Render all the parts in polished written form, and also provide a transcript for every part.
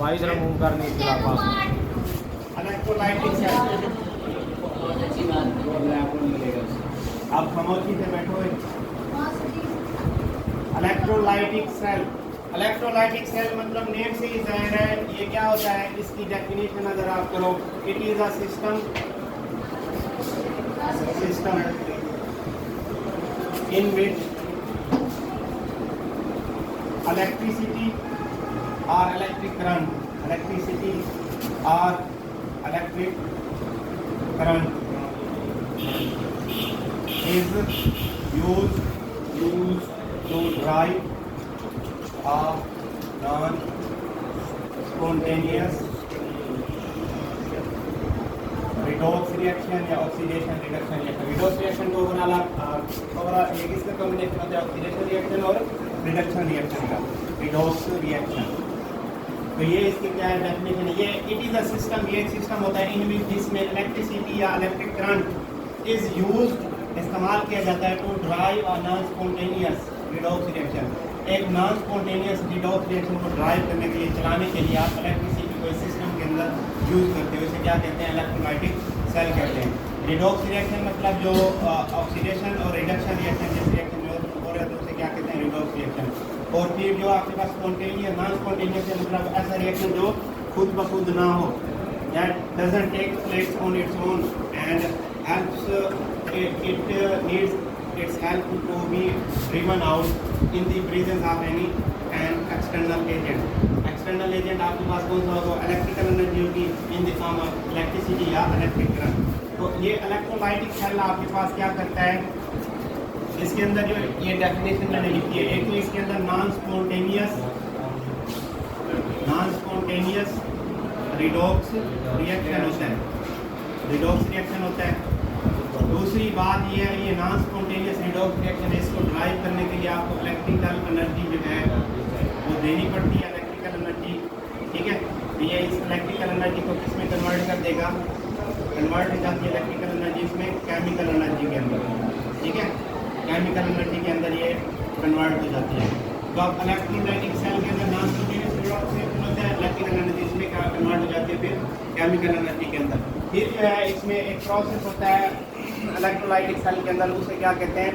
भाई जरा मूव करने के पास इलेक्ट्रोलाइटिक सेल। आप खामोशी से बैठो। इलेक्ट्रोलाइटिक सेल, इलेक्ट्रोलाइटिक सेल मतलब नेम से ही जाहिर है ये क्या होता है। इसकी डेफिनेशन अगर आप करो, it is a system in which electricity or electric current is used to drive a non-spontaneous redox reaction या oxidation reduction reaction। redox reaction को ओवरऑल ये किसका कॉम्बिनेशन होता है, ऑक्सीडेशन रिएक्शन और रिडक्शन रिएक्शन का, redox reaction। तो ये इसकी क्या है डेफिनेशन है। ये इट इज अ सिस्टम, ये एक सिस्टम होता है इन विच जिसमें इलेक्ट्रिसिटी या इलेक्ट्रिक करंट इज यूज्ड, इस्तेमाल किया जाता है to drive a non spontaneous redox reaction. एक नॉन स्पॉन्टेनियस रिडॉक्स रिएक्शन को ड्राइव करने के लिए, चलाने के लिए आप इलेक्ट्रिसिटी को इस सिस्टम के अंदर यूज करते हो। इसे क्या कहते हैं, इलेक्ट्रोलाइटिक सेल कहते हैं। रिडॉक्स रिएक्शन मतलब जो ऑक्सीडेशन और रिडक्शन रिएक्शन, जिस रिएक्शन जो हो रहा है तो उसे क्या कहते हैं, रिडॉक्स रिएक्शन। और फिर जो आपके पास स्पॉन्टेनियस, नॉन स्पॉन्टेनियस है मतलब ऐसा रिएक्शन जो खुद ब खुद ना हो, that doesn't take place on its own and helps it needs its help to be driven out in the presence of an external agent। external agent आपके पास कौन सा होगा, इलेक्ट्रिकल एनर्जी होगी in the form of electricity या electric current. तो ये electrolytic cell आपके पास क्या करता है, इसके अंदर जो ये डेफिनेशन मैंने लिखी है, एक तो इसके अंदर नॉन स्पॉन्टेनियस रिडॉक्स रिएक्शन होता है, रिडॉक्स रिएक्शन होता है। दूसरी बात ये है, ये नॉन स्पॉन्टेनियस रिडॉक्स रिएक्शन है, इसको ड्राइव करने के लिए आपको इलेक्ट्रिकल एनर्जी जो है वो देनी पड़ती है, इलेक्ट्रिकल एनर्जी। ठीक है, तो ये इस इलेक्ट्रिकल एनर्जी को किस में कन्वर्ट कर देगा, कन्वर्ट हो जाती है इलेक्ट्रिकल एनर्जी इसमें केमिकल एनर्जी के अंदर। ठीक है, केमिकल एनर्जी के अंदर ये कन्वर्ट हो जाती है। तो अब इलेक्ट्रोलाइटिक सेल के अंदर नॉन स्पॉन्टेनियस रिडॉक्स रिएक्शन होता है, इलेक्ट्रिकल एनर्जी इसमें कन्वर्ट हो जाती है फिर केमिकल एनर्जी के अंदर। फिर जो है इसमें एक प्रोसेस होता है इलेक्ट्रोलाइटिक सेल के अंदर, उसे क्या कहते हैं,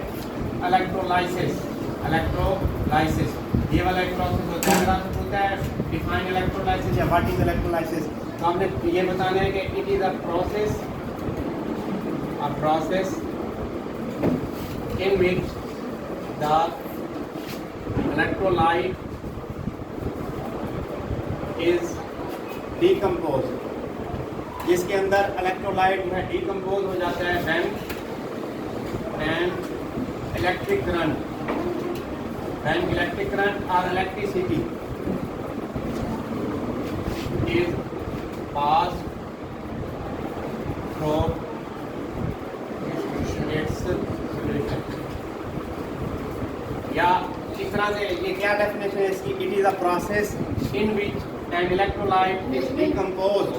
इलेक्ट्रोलाइसिस। ये वाला एक प्रोसेस होता है। अगर आपको पूछता है डिफाइन इलेक्ट्रोलाइसिस या व्हाट इज इलेक्ट्रोलाइसिस, तो हमने ये बताना है कि it is a process in which the electrolyte is decomposed, जिसके अंदर इलेक्ट्रोलाइट जो है डीकम्पोज हो जाता है व्हेन इलेक्ट्रिक करंट और electricity is pass through its solution. या इस तरह से ये क्या डेफिनेशन है इसकी, it is a process in which an electrolyte is decomposed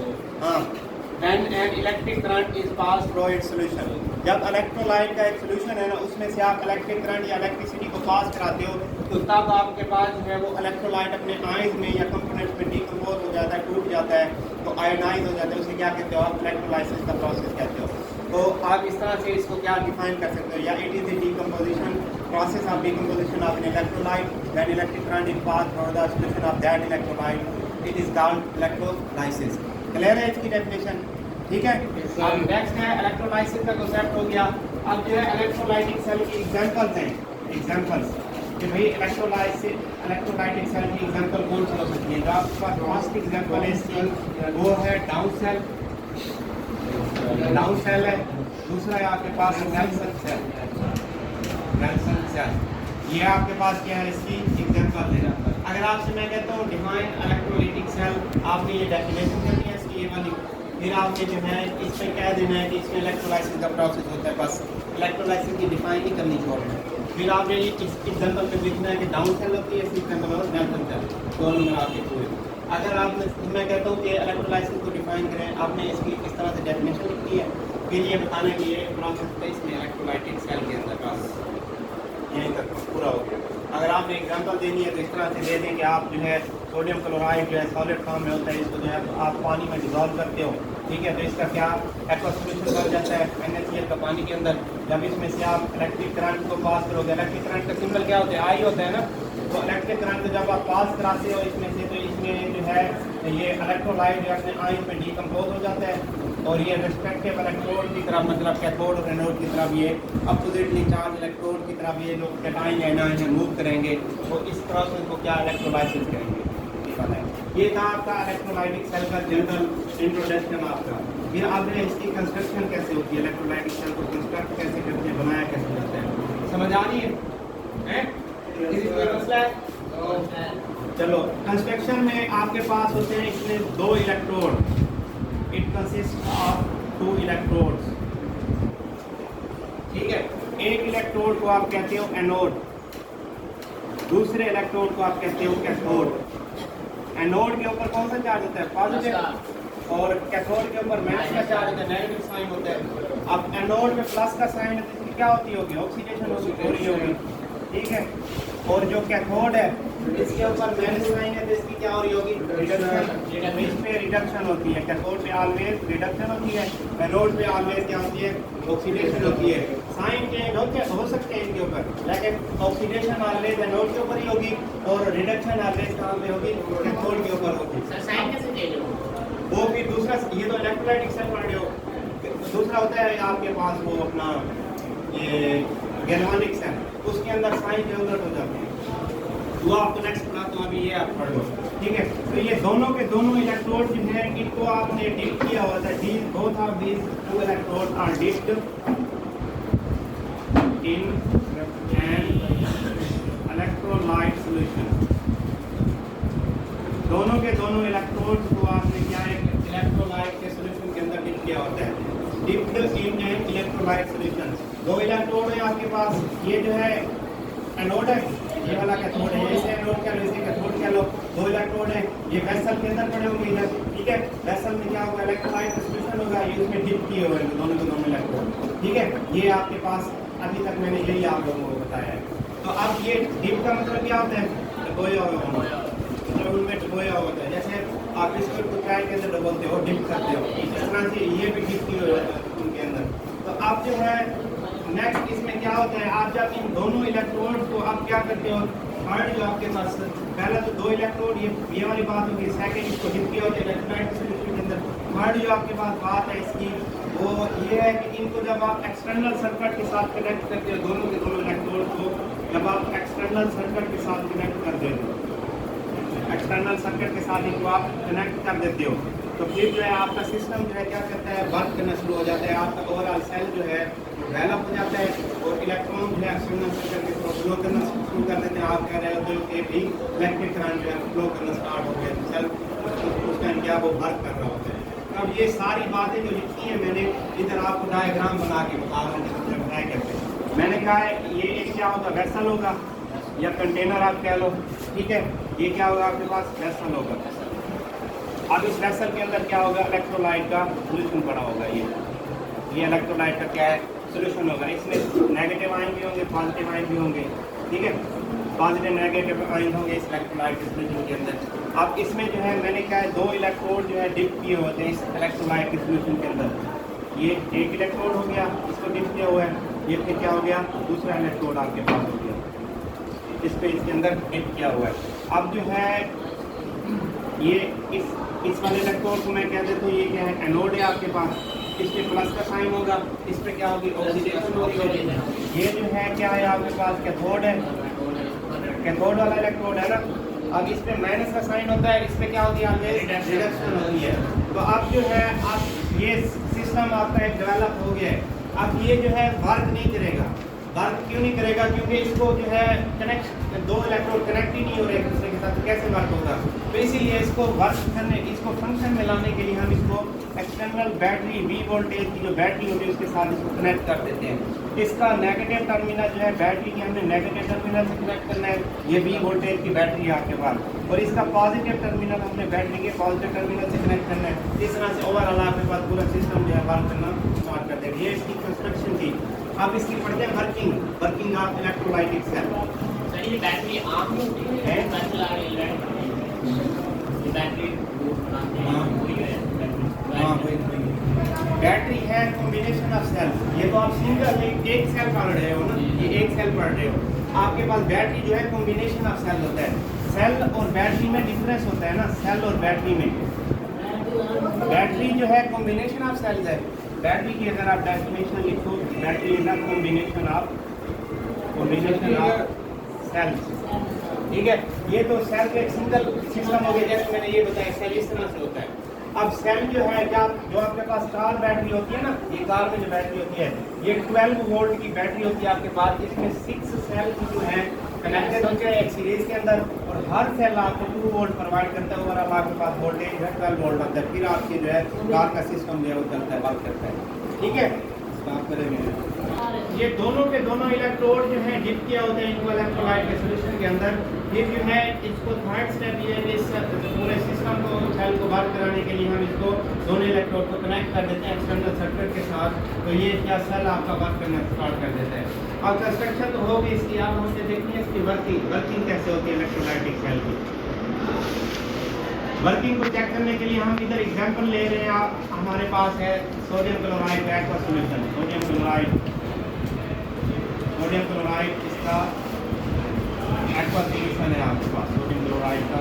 when an electric current is passed through its solution। जब इलेक्ट्रोलाइट का एक सोल्यूशन है ना, उसमें से आप इलेक्ट्रिक करंट या इलेक्ट्रिसिटी को पास कराते हो, तो तब आपके पास जो है वो इलेक्ट्रोलाइट अपने आयंस में या कंपोनेंट्स में डीकम्पोज हो जाता है, टूट जाता है, तो आयोनाइज हो जाता है। उसे क्या कहते हो आप, इलेक्ट्रोलाइसिस का प्रोसेस कहते हो। तो आप इस तरह से इसको क्या डिफाइन कर सकते हो, या it is the decomposition process of decomposition of an electrolyte when electric current is pass through the solution of that electrolyte, it is called electrolysis. Clear है इसकी डेफिनेशन? ठीक है। अब नेक्स्ट है इलेक्ट्रोलाइसिस का कांसेप्ट हो गया। अब जो है इलेक्ट्रोलाइटिक सेल की एग्जांपल्स हैं, एग्जांपल्स कि भाई इलेक्ट्रोलाइटिक सेल की एग्जांपल कौन सी हो सकती है। जो आपके पास फर्स्ट एग्जांपल है इसकी वो है डाउन सेल है। दूसरा है आपके पास नेल्सन सेल। ये आपके पास क्या है, इसकी एग्जांपल है। अगर आपसे मैं कहता हूँ डिफाइन इलेक्ट्रोलाइटिक सेल, आपने ये डेफिनेशन करनी है इसकी, ये वाली, फिर आपने जो है इस पर कह देना है कि इसमें इलेक्ट्रोलाइसिस का प्रोसेस होता है, बस इलेक्ट्रोलाइसिस की डिफाइन ही करनी छोड़ना है। फिर आपने ये इस एग्जांपल में लिखना है कि डाउन सेल होती है, इस एग्जांपल में नेल्सन सेल, दोनों में आपके पूरे। अगर आप मैं कहता हूँ कि इलेक्ट्रोलाइसिस को डिफाइन करें, आपने इसकी इस तरह से डेफिनेशन लिखी है, फिर ये बताना है कि ये प्रोसेस है इसमें इलेक्ट्रोलाइटिक सेल के अंदर, बस यहीं तक पूरा हो गया। अगर आपने एग्जांपल देनी है तो इस तरह से दे दें कि आप जो है सोडियम क्लोराइड जो है सॉलिड फॉर्म में होता है, इसको जो है आप पानी में डिजॉल्व करते हो, ठीक है, तो इसका क्या एक्वा सोल्यूशन बन जाता है NaCl का पानी के अंदर। जब इसमें से आप इलेक्ट्रिक करंट को पास करोगे, इलेक्ट्रिक करंट का सिंबल क्या होता है, आई होता है ना, तो इलेक्ट्रिक करंट जब आप पास कराते हो इसमें से, तो इसमें जो है ये इलेक्ट्रोलाइट जो अपने आयन में डिकम्पोज हो जाता है और ये रिस्पेक्टिव इलेक्ट्रोड की तरफ, मतलब कैथोड और एनोड की तरफ ये अपोजिटली चार्ज इलेक्ट्रोड की तरफ ये लोग कैटाइन एनाइन मूव करेंगे, तो इस प्रोसेस को क्या इलेक्ट्रोलाइसिस करेंगे। ये था आपका इलेक्ट्रोलाइटिक सेल का जनरल इंट्रोडक्शन आपका। फिर आपने इसकी कंस्ट्रक्शन कैसे होती है, इलेक्ट्रोलाइटिक सेल को कंस्ट्रक्ट कैसे करते हैं, बनाया कैसे जाता है, समझ आ रही है? किसी कोई मसला है? चलो, कंस्ट्रक्शन में आपके पास होते हैं इसमें दो electrode, it consist of 2 electrodes, ठीक है। एक इलेक्ट्रोड को आप कहते हो एनोड, दूसरे इलेक्ट्रोड को आप कहते हो कैथोड। एनोड के ऊपर कौन सा चार्ज होता है, पॉजिटिव, और कैथोड के ऊपर माइनस का चार्ज होता है, नेगेटिव साइन होता है। अब एनोड में प्लस का साइन है तो इसकी क्या होती होगी, ऑक्सीडेशन हो रही होगी, ठीक है। और जो कैथोड है इसके ऊपर माइनस साइन है तो इसकी क्या हो रही होगी, रिडक्शन, इसमें रिडक्शन होती है। कैथोड पे ऑलवेज रिडक्शन होती है, एनोड पे ऑलवेज क्या होती है, ऑक्सीडेशन होती है। साइन चेंज हो सकते हैं इनके ऊपर, लेकिन ऑक्सीडेशन ऑलवेज एनोड के ऊपर ही होगी और रिडक्शन ऑलवेज कहाँ पे होगी, कैथोड के ऊपर होगी। सर साइन कैसे चेंज होगा? वो फिर दूसरा, ये तो इलेक्ट्रोलाइटिक सेल पढ़ रहे हो, दूसरा होता है आपके पास वो अपना ये गैल्वानिक सेल, उसके अंदर साइन के उलट हो जाते हैं, वो आपको नेक्स्ट पढ़ाता हूँ, अभी ये आप पढ़ लो, ठीक है। तो ये दोनों के दोनों इलेक्ट्रोड जो है इनको आपने डिप किया हुआ था, both of these 2 electrode are dipped in an electrolyte solution. दोनों के दोनों इलेक्ट्रोड्स को आपने क्या है, इलेक्ट्रोलाइट के सॉल्यूशन के अंदर डिप किया होता है, dipped in an electrolyte solution. 2 electrode है आपके पास, ये जो है एनोड है, ये वाला कैथोड है, इसे एनोड कह लो, इसे कैथोड कह लो। 2 इलेक्ट्रोड है, ये वेसल के अंदर पड़े होंगे इधर, ठीक है। वेसल में क्या होगा, इलेक्ट्रोलाइट सॉल्यूशन होगा, ये उसमें डिप किए हुए हैं दोनों के दोनों इलेक्ट्रोड, ठीक है। ये आपके पास अभी तक मैंने यही आप लोगों को बताया है। तो अब ये डिप का मतलब क्या होता है, डुबोया हुआ, मतलब उनमें डुबोया होता है। जैसे आप बिस्कुट को चाय के अंदर डुबोते हो, डिप करते हो, इस तरह से ये भी डिप किए हुए हैं उनके अंदर। तो अब जो है नेक्स्ट इसमें क्या होता है, आप जब इन दोनों इलेक्ट्रोड को आप क्या करते हो, थर्ड जो आपके पास, पहला तो 2 इलेक्ट्रोड ये वाली बात होगी, सेकंड इसको डिप किया होता है इलेक्ट्रोलाइट सॉल्यूशन के अंदर। थर्ड जो आपके पास बात है इसकी, वो ये है कि इनको जब आप एक्सटर्नल सर्किट के साथ कनेक्ट करते हो, दोनों के दोनों इलेक्ट्रोड को जब आप एक्सटर्नल सर्किट के साथ कनेक्ट कर देते हो, एक्सटर्नल सर्किट के साथ इनको आप कनेक्ट कर देते हो, तो फिर जो है आपका सिस्टम जो है क्या करता है, वर्क करना शुरू हो जाता है, आपका ओवरऑल सेल जो है डेवलप हो जाता है और इलेक्ट्रॉन जो है एक्सटर्नल सर्किट के थ्रू फ्लो करना शुरू कर देते हैं। आप कह रहे हो कि भी इलेक्ट्रिक करंट जो है फ्लो करना स्टार्ट हो गया, तो सेल उस टाइम क्या वो वर्क कर रहा होता है। अब ये सारी बातें जो लिखी हैं मैंने इधर आपको डायग्राम बना के बता रहा हूँ, बताया कैसे। मैंने कहा है ये एक क्या होगा, वेसल होगा या कंटेनर आप कह लो, ठीक है। ये क्या होगा आपके पास, वेसल होगा। अब इस वेसल के अंदर क्या होगा, इलेक्ट्रोलाइट का सोल्यूशन पड़ा होगा। ये इलेक्ट्रोलाइट का क्या है, सोल्यूशन होगा। इसमें नेगेटिव आयन भी होंगे, पॉजिटिव आयन भी होंगे, ठीक है। पॉजिटिव नेगेटिव आयन होंगे इस इलेक्ट्रोलाइट के सोल्यूशन के अंदर। अब इसमें जो है मैंने क्या है, 2 इलेक्ट्रोड जो है डिप किए होते हैं इस इलेक्ट्रोलाइट के सोल्यूशन के अंदर। ये एक इलेक्ट्रोड हो गया, इसको डिप किया हुआ है, ये फिर क्या हो गया, दूसरा इलेक्ट्रोड आपके पास हो गया, इस पे इसके अंदर डिप किया हुआ है। अब जो है ये इस वाले इलेक्ट्रोड को मैं कह देता हूँ, ये क्या है, एनोड है आपके पास, इस पे प्लस का साइन होगा, इस पे क्या होगी, ऑक्सीडेशन हो रही होगी। ये जो है क्या है आपके पास, कैथोड है, कैथोड वाला इलेक्ट्रोड है ना। अब इस पे माइनस का साइन होता है, इस पे क्या होती है, रिडक्शन होती है। तो अब जो है अब ये सिस्टम आपका एक डेवलप हो गया है। अब ये जो है वर्क नहीं करेगा। वर्क क्यों नहीं करेगा, क्योंकि इसको जो है कनेक्ट, 2 इलेक्ट्रोड कनेक्ट ही नहीं हो रहे एक दूसरे के साथ, तो कैसे वर्क होगा। तो इसीलिए इसको वर्क करने, इसको फंक्शन में लाने के लिए हम इसको एक्सटर्नल बैटरी, V वोल्टेज की जो बैटरी होती है उसके साथ इसको कनेक्ट कर देते हैं। इसका नेगेटिव टर्मिनल जो है बैटरी की हमने नेगेटिव टर्मिनल से कनेक्ट करना है, ये V वोल्टेज की बैटरी है आपके पास, और इसका पॉजिटिव टर्मिनल हमने बैटरी के पॉजिटिव टर्मिनल से कनेक्ट करना है। इस तरह से ओवरऑल आपके पास पूरा सिस्टम जो है वर्क करना स्टार्ट कर देगा। ये इसकी कंस्ट्रक्शन थी। अब इसकी पढ़ते हैं वर्किंग ऑफ इलेक्ट्रोलाइटिक सेल। ये बैटरी आम होती है है? बैटरी आ रही है ये बैटरी बनाते हैं हाँ। वही है हाँ बैटरी है कॉम्बिनेशन ऑफ सेल। ये तो आप सिंगल एक सेल पढ़ रहे हो ना, ये एक सेल पढ़ रहे हो। आपके पास बैटरी जो है कॉम्बिनेशन ऑफ सेल होता है। सेल और बैटरी में डिफरेंस होता है ना, सेल और बैटरी में। बैटरी जो है कॉम्बिनेशन ऑफ सेल्स है। बैटरी की अगर आप डेफिनेशन लिखो, battery is a combination of cells. ठीक है, ये तो सेल का एक सिंगल सिस्टम हो गया, जैसे मैंने ये बताया सेल इस तरह से होता है। अब सेल जो है क्या, जो आपके पास कार बैटरी होती है ना, ये कार में जो बैटरी होती है, ये 12 वोल्ट की बैटरी होती है आपके पास। इसमें 6 सेल जो है कनेक्टेड होते हैं एक सीरीज के अंदर, और हर सेल आपको 2 वोल्ट प्रोवाइड करता है। ओवरऑल आपके पास वोल्टेज है 12 वोल्ट आता है। फिर आपकी जो है कार का सिस्टम जो है वो चलता है, वर्क करता है। ठीक है, स्टॉप करेंगे। ये दोनों के दोनों इलेक्ट्रोड जो है डिप किया होता है इनको इलेक्ट्रोलाइट के सॉल्यूशन के अंदर। फिर जो है इसको थर्ड स्टेप ये है कि इस पूरे सिस्टम को सेल को वर्क कराने के लिए हम इसको दोनों इलेक्ट्रोड को कनेक्ट कर देते हैं एक्सटर्नल सर्किट के साथ। तो ये क्या सेल आपका वर्क करना स्टार्ट कर देता है। अब कंस्ट्रक्शन तो होगी इसकी, आप हमसे देखते हैं इसकी वर्किंग कैसे होती है इलेक्ट्रोलाइटिक सेल की। वर्किंग को चेक करने के लिए हम इधर एग्जांपल ले रहे हैं। आप हमारे पास है sodium chloride aqua solution. Sodium chloride इसका एक्वा सॉल्यूशन है आपके पास। सोडियम क्लोराइड का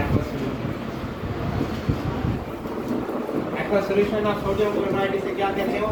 aqua solution. Aqua solution of sodium chloride इसे क्या कहते हो?